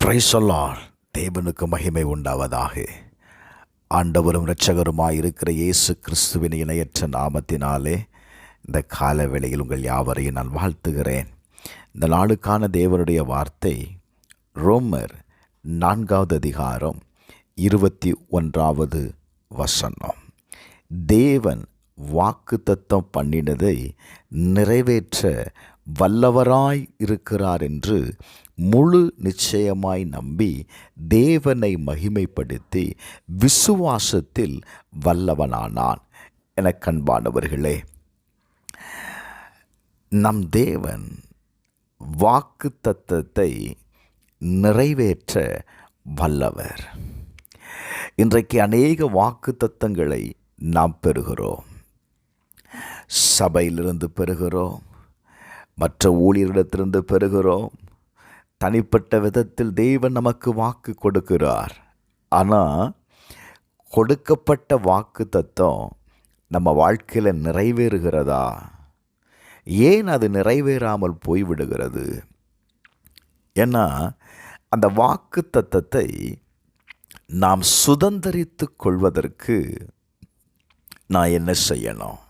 Praise the Lord. தேவனுக்கு மகிமை உண்டாவதாக. ஆண்டவரும் இரட்சகருமாய் இருக்கிற இயேசு கிறிஸ்துவின் இணையற்ற நாமத்தினாலே இந்த கால வேளையில் உங்கள் யாவரையும் நான் வாழ்த்துகிறேன். இந்த நாளுக்கான தேவனுடைய வார்த்தை ரோமர் 4வது அதிகாரம் 21வது வசனம். தேவன் வாக்குத்தத்தம் பண்ணினதை நிறைவேற்ற வல்லவராய் இருக்கிறார் என்று முழு நிச்சயமாய் நம்பி தேவனை மகிமைப்படுத்தி விசுவாசத்தில் வல்லவனானான். எனக் கண்பானவர்களே, நம் தேவன் வாக்குத்தத்தத்தை நிறைவேற்ற வல்லவர். இன்றைக்கு அநேக வாக்குத்தத்தங்களை நாம் பெறுகிறோம். சபையிலிருந்து பெறுகிறோம், மற்ற ஊழியரிடத்திலிருந்து பெறுகிறோம். தனிப்பட்ட விதத்தில் தேவன் நமக்கு வாக்கு கொடுக்கிறார். ஆனால் கொடுக்கப்பட்ட வாக்கு தத்தம் நம்ம வாழ்க்கையில் நிறைவேறுகிறதா? ஏன் அது நிறைவேறாமல் போய்விடுகிறது? ஏன்னா அந்த வாக்கு தத்தத்தை நாம் சுதந்தரித்து கொள்வதற்கு நான் என்ன செய்யணும்?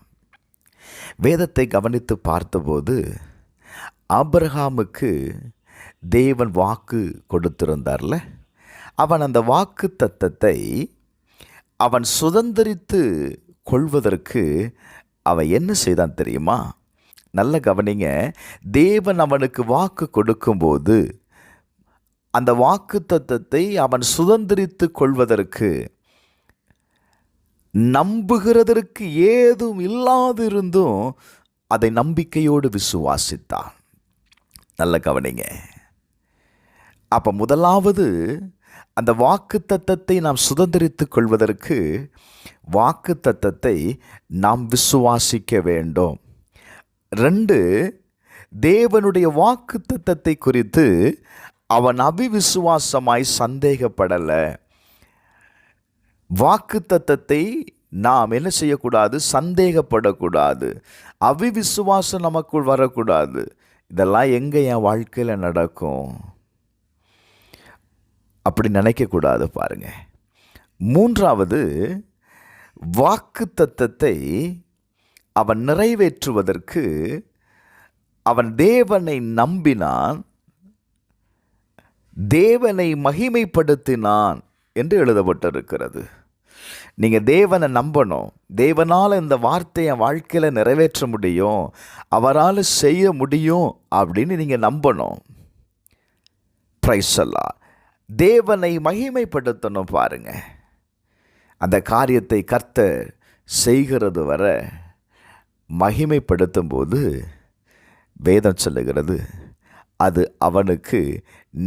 வேதத்தை கவனித்து பார்த்தபோது ஆபிரகாமுக்கு தேவன் வாக்கு கொடுத்திருந்தார்ல, அவன் அந்த வாக்கு தத்தத்தை அவன் சுதந்தரித்து கொள்வதற்கு அவன் என்ன செய்தான் தெரியுமா? நல்ல கவனிங்க. தேவன் அவனுக்கு வாக்கு கொடுக்கும்போது அந்த வாக்கு தத்தத்தை அவன் சுதந்தரித்து கொள்வதற்கு நம்புகிறதற்கு ஏதும் இல்லாதிருந்தும் அதை நம்பிக்கையோடு விசுவாசித்தான். நல்ல கவனிங்க. அப்போ முதலாவது அந்த வாக்கு தத்தத்தை நாம் சுதந்திரித்து கொள்வதற்கு வாக்கு தத்தத்தை நாம் விசுவாசிக்க வேண்டும். 2, தேவனுடைய வாக்கு தத்தத்தை குறித்து அவன் அவிவிசுவாசமாய் சந்தேகப்படலை. வாக்கு தத்தத்தை நாம் என்ன செய்யக்கூடாது? சந்தேகப்படக்கூடாது. அவிவிசுவாசம் நமக்குள் வரக்கூடாது. இதெல்லாம் எங்கே என் வாழ்க்கையில் நடக்கும் அப்படி நினைக்கக்கூடாது. பாருங்க. 3வது, வாக்கு தத்தத்தை அவன் நிறைவேற்றுவதற்கு அவன் தேவனை நம்பினான், தேவனை மகிமைப்படுத்தினான் என்று எழுதப்பட்டிருக்கிறது. நீங்கள் தேவனை நம்பணும். தேவனால் இந்த வார்த்தையை வாழ்க்கையில் நிறைவேற்ற முடியும், அவரால் செய்ய முடியும் அப்படின்னு நீங்கள் நம்பணும். Praise the Lord. தேவனை மகிமைப்படுத்தணும். பாருங்க, அந்த காரியத்தை கர்த்தர் செய்கிறது வர மகிமைப்படுத்தும் போது வேதம் சொல்லுகிறது அது அவனுக்கு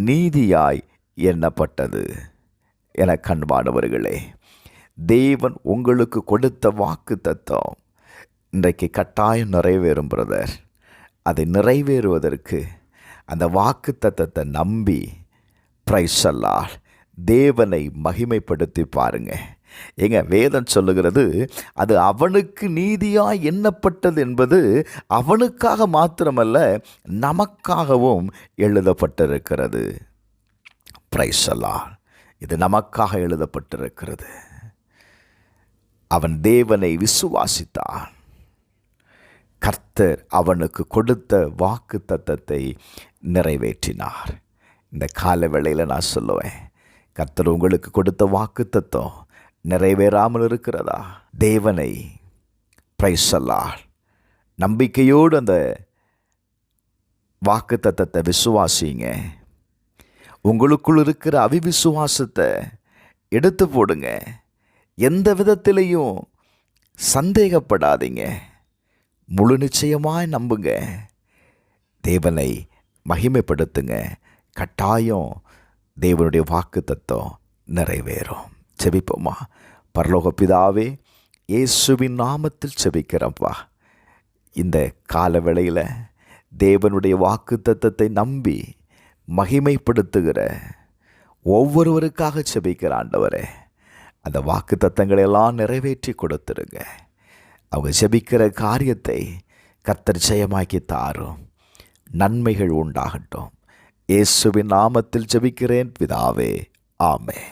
நீதியாய் எண்ணப்பட்டது. என கண்பானவர்களே, தேவன் உங்களுக்கு கொடுத்த வாக்கு தத்தம் இன்றைக்கு கட்டாயம் நிறைவேறும் பிரதர். அதை நிறைவேறுவதற்கு அந்த வாக்கு தத்தத்தை நம்பி பிரைஸ் தி லார்ட் தேவனை மகிமைப்படுத்தி பாருங்க. எங்க வேதம் சொல்லுகிறது அது அவனுக்கு நீதியாய் எண்ணப்பட்டது என்பது அவனுக்காக மாத்திரமல்ல நமக்காகவும் எழுதப்பட்டிருக்கிறது. Praise the Lord. இது நமக்காக எழுதப்பட்டிருக்கிறது. அவன் தேவனை விசுவாசித்தான். கர்த்தர் அவனுக்கு கொடுத்த வாக்கு தத்தத்தை நிறைவேற்றினார். இந்த கால வேளையில் நான் சொல்லுவேன், கர்த்தர் உங்களுக்கு கொடுத்த வாக்கு தத்தம் நிறைவேறாமல் இருக்கிறதா? தேவனை பிரைஸ் தி லார்ட் நம்பிக்கையோடு அந்த வாக்கு தத்தத்தை விசுவாசிங்க. உங்களுக்குள் இருக்கிற அவிவிசுவாசத்தை எடுத்து போடுங்க. எந்த விதத்திலையும் சந்தேகப்படாதீங்க. முழு நிச்சயமாய் நம்புங்க. தேவனை மகிமைப்படுத்துங்க. கட்டாயம் தேவனுடைய வாக்கு தத்தம் நிறைவேறும். செபிப்போமா? பரலோக பிதாவே, இயேசுவின் நாமத்தில் செபிக்கிறப்பா. இந்த கால வேளையில் தேவனுடைய வாக்கு தத்தத்தை நம்பி மகிமைப்படுத்துகிற ஒவ்வொருவருக்காக செபிக்கிற ஆண்டவரே, அந்த வாக்கு தத்தங்களெல்லாம் நிறைவேற்றி கொடுத்துருங்க. அவங்க ஜெபிக்கிற காரியத்தை கர்த்தர் ஜெயமாக்கி தாரும். நன்மைகள் உண்டாகட்டும். இயேசுவின் நாமத்தில் ஜெபிக்கிறேன் பிதாவே. ஆமென்.